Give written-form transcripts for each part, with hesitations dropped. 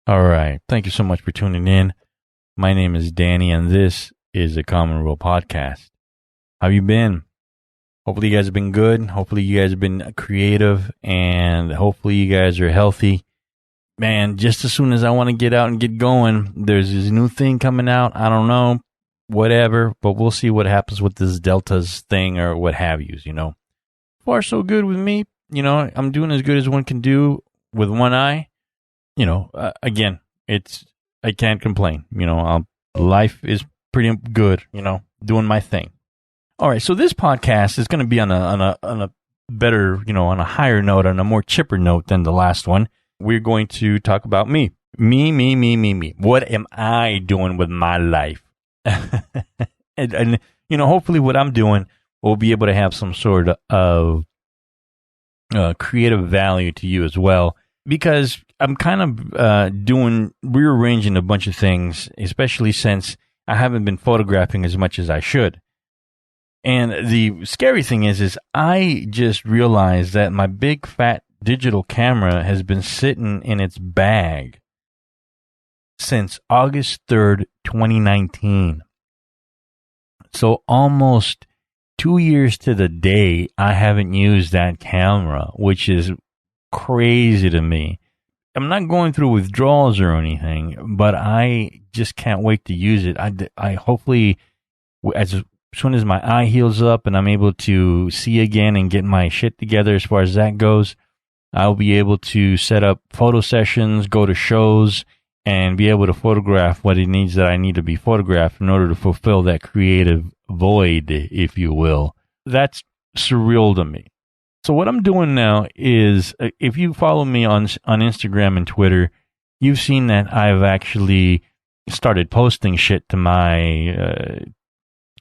All right. Thank you so much for tuning in. My name is Danny, and this is a Common Rule podcast. How you been? Hopefully you guys have been good. Hopefully you guys have been creative, and hopefully you guys are healthy. Man, just as soon as I want to get out and get going, there's this new thing coming out. I don't know, whatever, but we'll see what happens with this Delta's thing or what have yous, So far, so good with me. I'm doing as good as one can do with one eye. Again, I can't complain. Life is pretty good, doing my thing. All right, so this podcast is going to be on a better, on a higher note, on a more chipper note than the last one. We're going to talk about me. Me. What am I doing with my life? and hopefully what I'm doing will be able to have some sort of creative value to you as well, because I'm kind of rearranging a bunch of things, especially since I haven't been photographing as much as I should. And the scary thing is I just realized that my big fat digital camera has been sitting in its bag since August 3rd, 2019. So almost 2 years to the day, I haven't used that camera, which is crazy to me. I'm not going through withdrawals or anything, but I just can't wait to use it. I hopefully, as soon as my eye heals up and I'm able to see again and get my shit together as far as that goes, I'll be able to set up photo sessions, go to shows, and be able to photograph what it needs that I need to be photographed in order to fulfill that creative void, if you will. That's surreal to me. So what I'm doing now is, if you follow me on Instagram and Twitter, you've seen that I've actually started posting shit to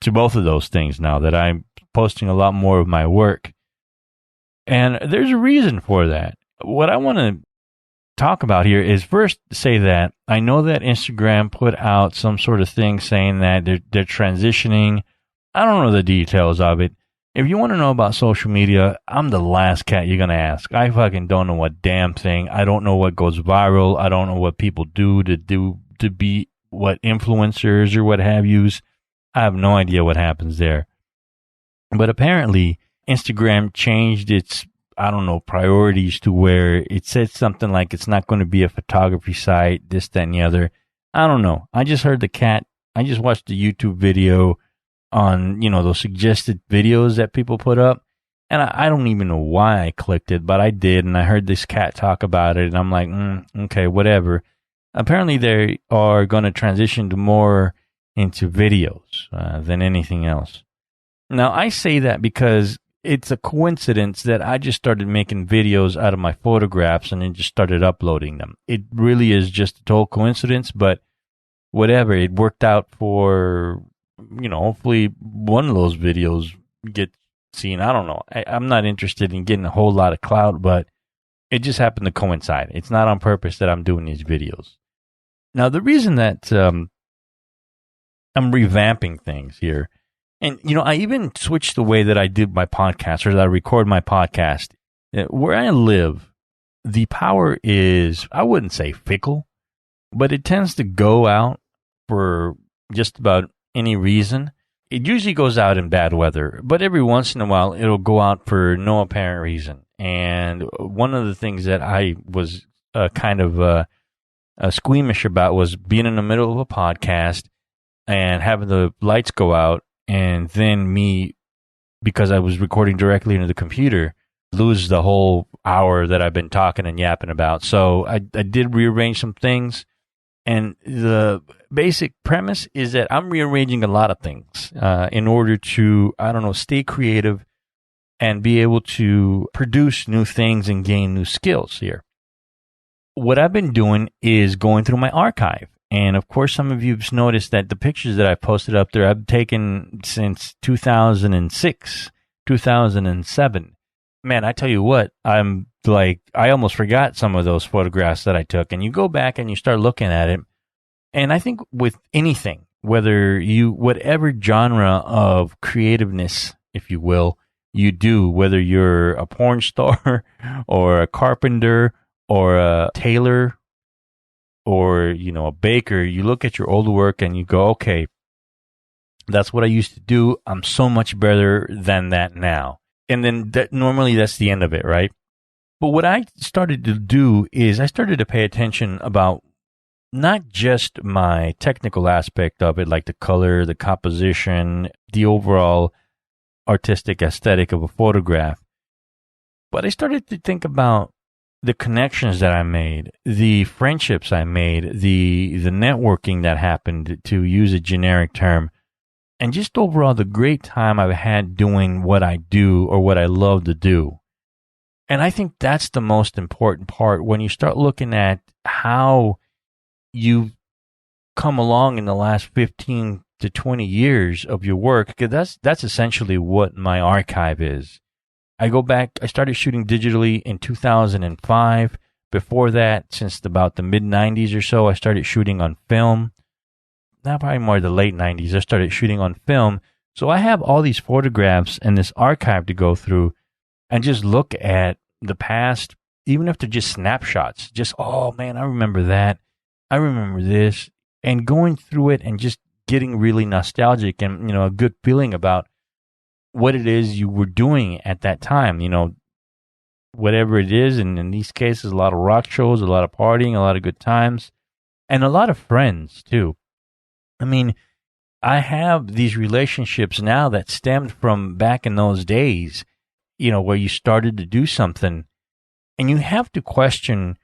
to both of those things now, that I'm posting a lot more of my work. And there's a reason for that. What I want to talk about here is first say that I know that Instagram put out some sort of thing saying that they're transitioning. I don't know the details of it. If you want to know about social media, I'm the last cat you're going to ask. I fucking don't know a damn thing. I don't know what goes viral. I don't know what people do to be what influencers or what have yous. I have no idea what happens there. But apparently, Instagram changed its, priorities to where it said something like it's not going to be a photography site, this, that, and the other. I don't know. I just heard I just watched a YouTube video on, those suggested videos that people put up. And I don't even know why I clicked it, but I did. And I heard this cat talk about it. And I'm like, okay, whatever. Apparently, they are going to transition to more into videos than anything else. Now, I say that because it's a coincidence that I just started making videos out of my photographs and then just started uploading them. It really is just a total coincidence, but whatever. It worked out for, hopefully one of those videos gets seen. I don't know. I'm not interested in getting a whole lot of clout, but it just happened to coincide. It's not on purpose that I'm doing these videos. Now, the reason that I'm revamping things here, and, I even switched the way that I did my podcast, or that I record my podcast. Where I live, the power is, I wouldn't say fickle, but it tends to go out for just about any reason. It usually goes out in bad weather, but every once in a while, it'll go out for no apparent reason. And one of the things that I was kind of squeamish about was being in the middle of a podcast and having the lights go out, and then me, because I was recording directly into the computer, lose the whole hour that I've been talking and yapping about. So I did rearrange some things, and the basic premise is that I'm rearranging a lot of things in order to, stay creative and be able to produce new things and gain new skills here. What I've been doing is going through my archive. And of course, some of you've noticed that the pictures that I've posted up there, I've taken since 2006, 2007. Man, I tell you what, I almost forgot some of those photographs that I took. And you go back and you start looking at it. And I think with anything, whatever genre of creativeness, if you will, you do, whether you're a porn star or a carpenter or a tailor or, a baker, you look at your old work and you go, okay, that's what I used to do. I'm so much better than that now. And then normally that's the end of it, right? But what I started to do is I started to pay attention about not just my technical aspect of it, like the color, the composition, the overall artistic aesthetic of a photograph, but I started to think about the connections that I made, the friendships I made, the networking that happened, to use a generic term, and just overall the great time I've had doing what I do or what I love to do. And I think that's the most important part when you start looking at how you've come along in the last 15 to 20 years of your work, because that's essentially what my archive is. I go back, I started shooting digitally in 2005. Before that, since about the mid-90s or so, I started shooting on film. Not probably more the late 90s, I started shooting on film. So I have all these photographs and this archive to go through and just look at the past, even if they're just snapshots. Just, oh man, I remember that. I remember this. And going through it and just getting really nostalgic and, a good feeling about what it is you were doing at that time, whatever it is. And in these cases, a lot of rock shows, a lot of partying, a lot of good times, and a lot of friends too. I mean, I have these relationships now that stemmed from back in those days, where you started to do something and you have to question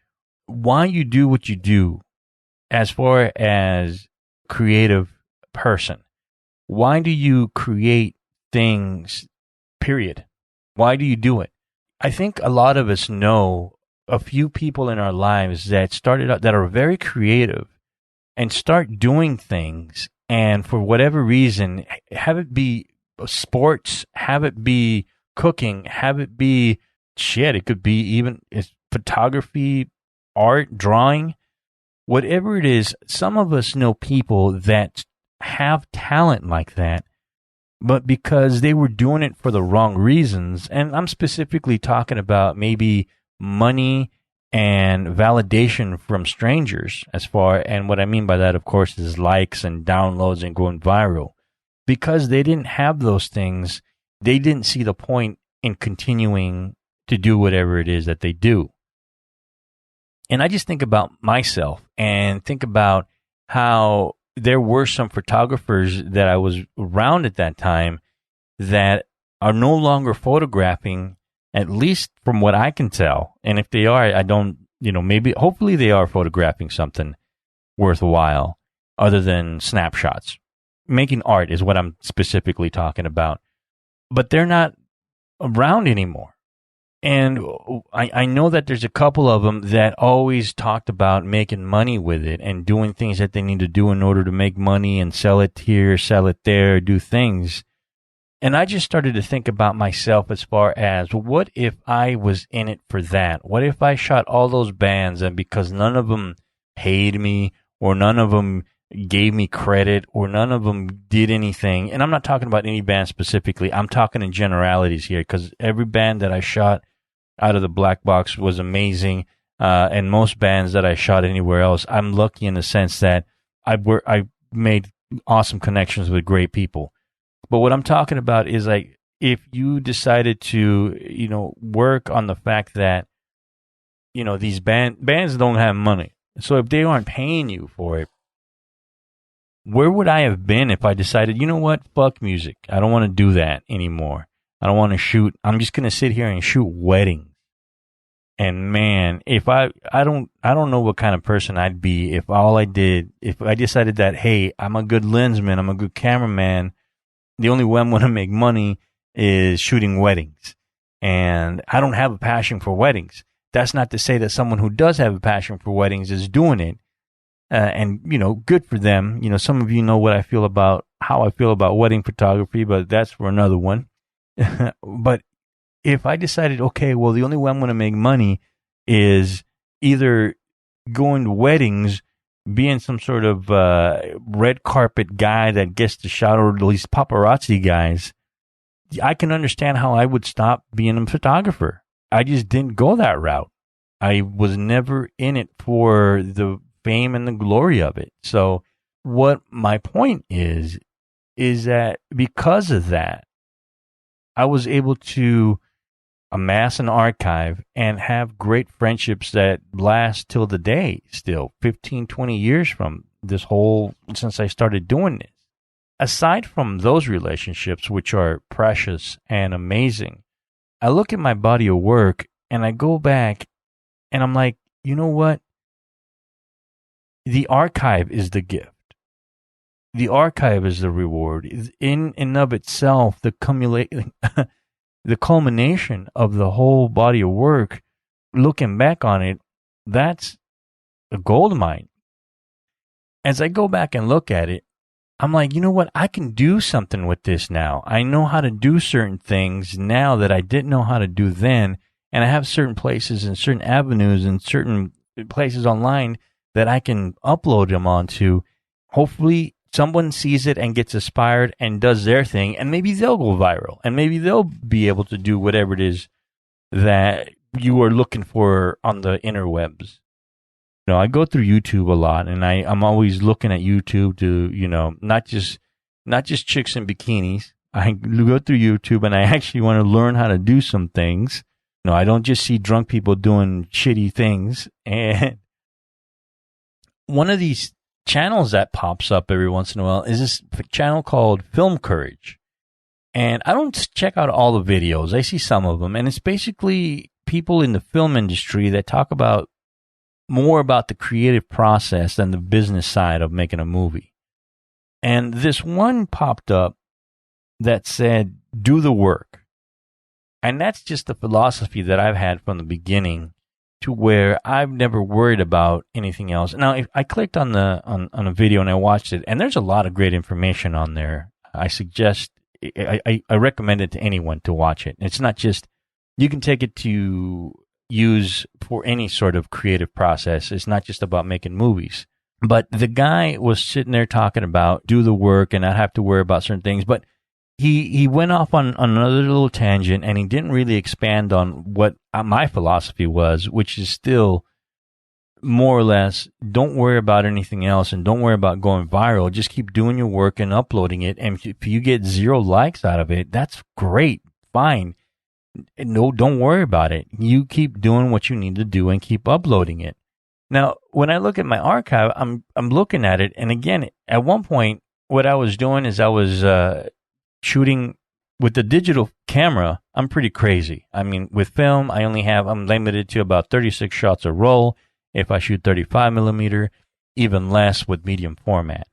why you do what you do as far as creative person. Why do you create things, period? Why do you do it? I think a lot of us know a few people in our lives that started out that are very creative and start doing things, and for whatever reason, have it be sports, have it be cooking, have it be it could be even photography, art, drawing, whatever it is. Some of us know people that have talent like that, but because they were doing it for the wrong reasons, and I'm specifically talking about maybe money and validation from strangers, and what I mean by that, of course, is likes and downloads and going viral. Because they didn't have those things, they didn't see the point in continuing to do whatever it is that they do. And I just think about myself and think about how there were some photographers that I was around at that time that are no longer photographing, at least from what I can tell. And if they are, I don't, hopefully they are photographing something worthwhile other than snapshots. Making art is what I'm specifically talking about. But they're not around anymore. And I know that there's a couple of them that always talked about making money with it and doing things that they need to do in order to make money and sell it here, sell it there, do things. And I just started to think about myself as far as, what if I was in it for that? What if I shot all those bands and because none of them paid me or none of them gave me credit or none of them did anything? And I'm not talking about any band specifically. I'm talking in generalities here, because every band that I shot out of the black box was amazing. And most bands that I shot anywhere else, I'm lucky in the sense that I made awesome connections with great people. But what I'm talking about is, like, if you decided to, work on the fact that, these bands don't have money. So if they aren't paying you for it, where would I have been if I decided, you know what, fuck music. I don't want to do that anymore. I don't want to shoot. I'm just going to sit here and shoot weddings. And man, if I don't know what kind of person I'd be if I decided that, hey, I'm a good lensman, I'm a good cameraman. The only way I'm going to make money is shooting weddings. And I don't have a passion for weddings. That's not to say that someone who does have a passion for weddings is doing it. And, good for them. Some of you know how I feel about wedding photography, but that's for another one. But if I decided, okay, well, the only way I'm going to make money is either going to weddings, being some sort of red carpet guy that gets to shot, or at least paparazzi guys, I can understand how I would stop being a photographer. I just didn't go that route. I was never in it for the fame and the glory of it. So what my point is that because of that, I was able to amass an archive and have great friendships that last till the day still, 15, 20 years from since I started doing this. Aside from those relationships, which are precious and amazing, I look at my body of work and I go back and I'm like, you know what? The archive is the gift. The archive is the reward. In and of itself, the culmination of the whole body of work, looking back on it, that's a gold mine. As I go back and look at it, I'm like, you know what? I can do something with this now. I know how to do certain things now that I didn't know how to do then. And I have certain places and certain avenues and certain places online that I can upload them onto. Hopefully someone sees it and gets inspired and does their thing, and maybe they'll go viral, and maybe they'll be able to do whatever it is that you are looking for on the interwebs. I go through YouTube a lot, and I'm always looking at YouTube to, not just chicks in bikinis. I go through YouTube, and I actually want to learn how to do some things. I don't just see drunk people doing shitty things. And one of these channels that pops up every once in a while is this channel called Film Courage. And I don't check out all the videos. I see some of them. And it's basically people in the film industry that talk about more about the creative process than the business side of making a movie. And this one popped up that said, do the work. And that's just the philosophy that I've had from the beginning, to where I've never worried about anything else. Now, if I clicked on a video and I watched it, and there's a lot of great information on there. I recommend it to anyone to watch it. It's not just, you can take it to use for any sort of creative process. It's not just about making movies. But the guy was sitting there talking about do the work and not have to worry about certain things. But he went off on another little tangent, and he didn't really expand on what my philosophy was, which is still more or less, don't worry about anything else and don't worry about going viral. Just keep doing your work and uploading it. And if you get 0 likes out of it, that's great. Fine. No, don't worry about it. You keep doing what you need to do and keep uploading it. Now, when I look at my archive, I'm looking at it. And again, at one point, what I was doing is I was shooting with the digital camera. I'm pretty crazy. I mean, with film, I'm limited to about 36 shots a roll. If I shoot 35 millimeter, even less with medium format.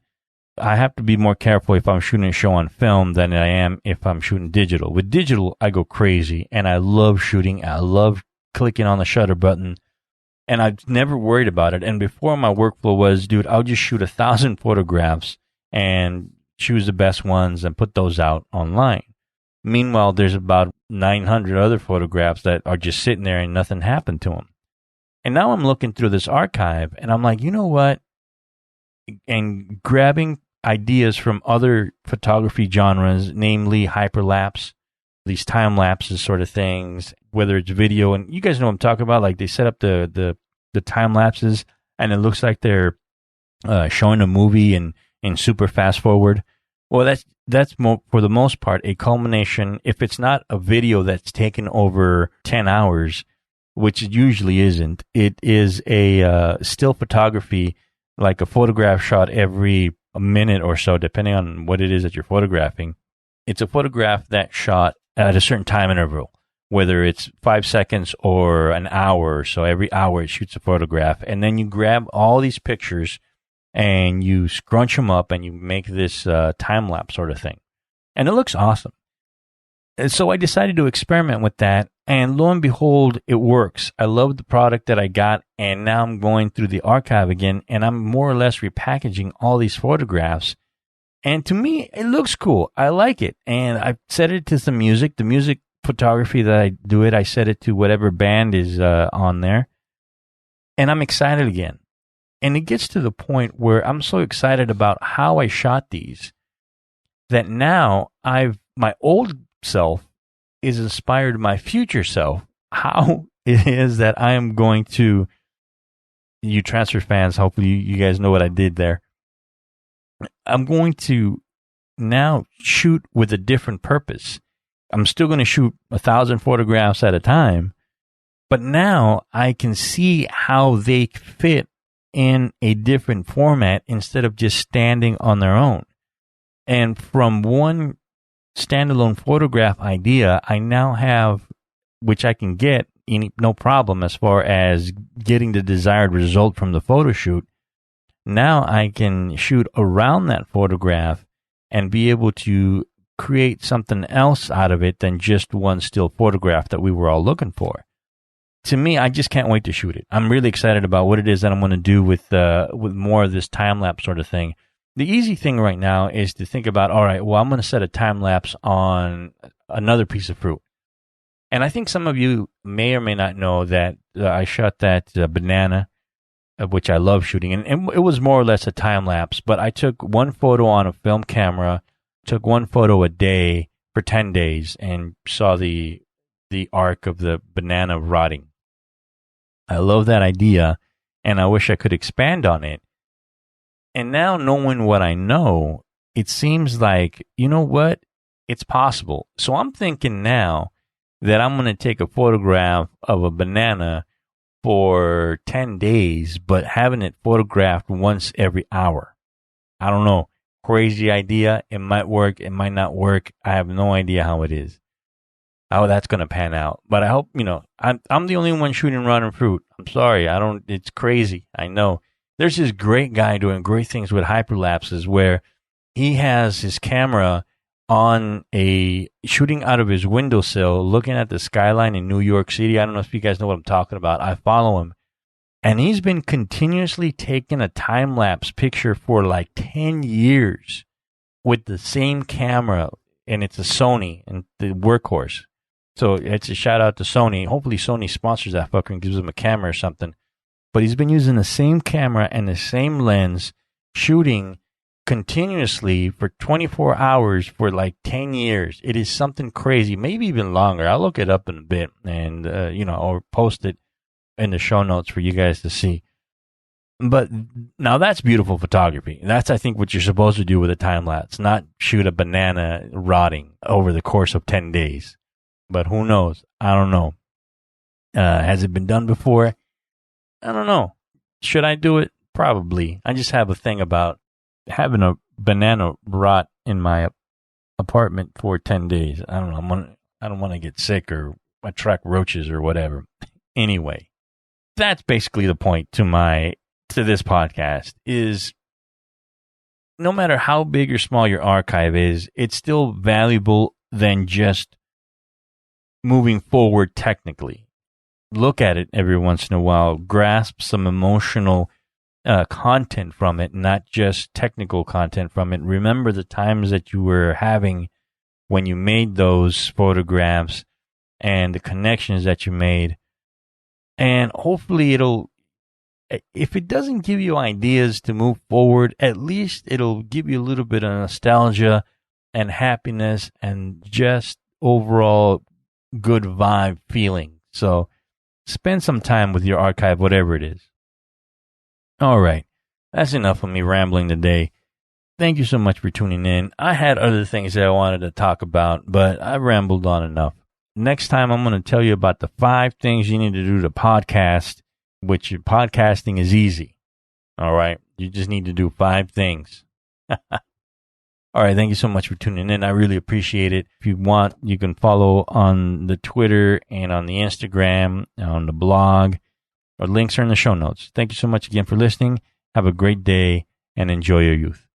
I have to be more careful if I'm shooting a show on film than I am if I'm shooting digital. With digital, I go crazy, and I love shooting. I love clicking on the shutter button, and I've never worried about it. And before, my workflow was, dude, I'll just shoot 1,000 photographs and choose the best ones and put those out online. Meanwhile, there's about 900 other photographs that are just sitting there and nothing happened to them. And now I'm looking through this archive, and I'm like, you know what? And grabbing ideas from other photography genres, namely hyperlapse, these time lapses sort of things, whether it's video, and you guys know what I'm talking about. Like, they set up the time lapses, and it looks like they're showing a movie in super fast forward. Well, that's for the most part a culmination. If it's not a video that's taken over 10 hours, which it usually isn't, it is a still photography, like a photograph shot every minute or so, depending on what it is that you're photographing. It's a photograph that's shot at a certain time interval, whether it's 5 seconds or an hour or so. Every hour it shoots a photograph, and then you grab all these pictures and you scrunch them up and you make this time-lapse sort of thing. And it looks awesome. And so I decided to experiment with that, and lo and behold, it works. I love the product that I got, and now I'm going through the archive again, and I'm more or less repackaging all these photographs. And to me, it looks cool. I like it. And I set it to some music. The music photography that I do it, I set it to whatever band is on there. And I'm excited again. And it gets to the point where I'm so excited about how I shot these that now my old self is inspired my future self, how it is that I am going to you transfer fans, hopefully you guys know what I did there. I'm going to now shoot with a different purpose. I'm still going to shoot 1,000 photographs at a time, but now I can see how they fit in a different format instead of just standing on their own. And from one standalone photograph idea, I now have, which I can get no problem as far as getting the desired result from the photo shoot. Now I can shoot around that photograph and be able to create something else out of it than just one still photograph that we were all looking for. To me, I just can't wait to shoot it. I'm really excited about what it is that I'm going to do with more of this time-lapse sort of thing. The easy thing right now is to think about, all right, well, I'm going to set a time-lapse on another piece of fruit. And I think some of you may or may not know that I shot that banana, which I love shooting. And it was more or less a time-lapse, but I took one photo on a film camera, took one photo a day for 10 days, and saw the arc of the banana rotting. I love that idea, and I wish I could expand on it. And now knowing what I know, it seems like, you know what? It's possible. So I'm thinking now that I'm going to take a photograph of a banana for 10 days, but having it photographed once every hour. I don't know. Crazy idea. It might work. It might not work. I have no idea how it is. How that's going to pan out. But I hope, I'm the only one shooting rotten fruit. I'm sorry. It's crazy. I know. There's this great guy doing great things with hyperlapses where he has his camera on shooting out of his windowsill, looking at the skyline in New York City. I don't know if you guys know what I'm talking about. I follow him. And he's been continuously taking a time-lapse picture for like 10 years with the same camera. And it's a Sony and the workhorse. So it's a shout out to Sony. Hopefully Sony sponsors that fucker and gives him a camera or something. But he's been using the same camera and the same lens, shooting continuously for 24 hours for like 10 years. It is something crazy, maybe even longer. I'll look it up in a bit and, or post it in the show notes for you guys to see. But now that's beautiful photography. That's, I think, what you're supposed to do with a time lapse, not shoot a banana rotting over the course of 10 days. But who knows? I don't know. Has it been done before? I don't know. Should I do it? Probably. I just have a thing about having a banana rot in my apartment for 10 days. I don't know. I don't want to get sick or attract roaches or whatever. Anyway, that's basically the point to this podcast is no matter how big or small your archive is, it's still valuable than just moving forward technically. Look at it every once in a while, grasp some emotional content from it, not just technical content from it. Remember the times that you were having when you made those photographs and the connections that you made. And hopefully if it doesn't give you ideas to move forward, at least it'll give you a little bit of nostalgia and happiness and just overall good vibe feeling. So spend some time with your archive, whatever it is. All right. That's enough of me rambling today. Thank you so much for tuning in. I had other things that I wanted to talk about, but I rambled on enough. Next time, I'm going to tell you about the 5 things you need to do to podcast, which podcasting is easy. All right. You just need to do 5 things. All right. Thank you so much for tuning in. I really appreciate it. If you want, you can follow on the Twitter and on the Instagram, on the blog. Our links are in the show notes. Thank you so much again for listening. Have a great day and enjoy your youth.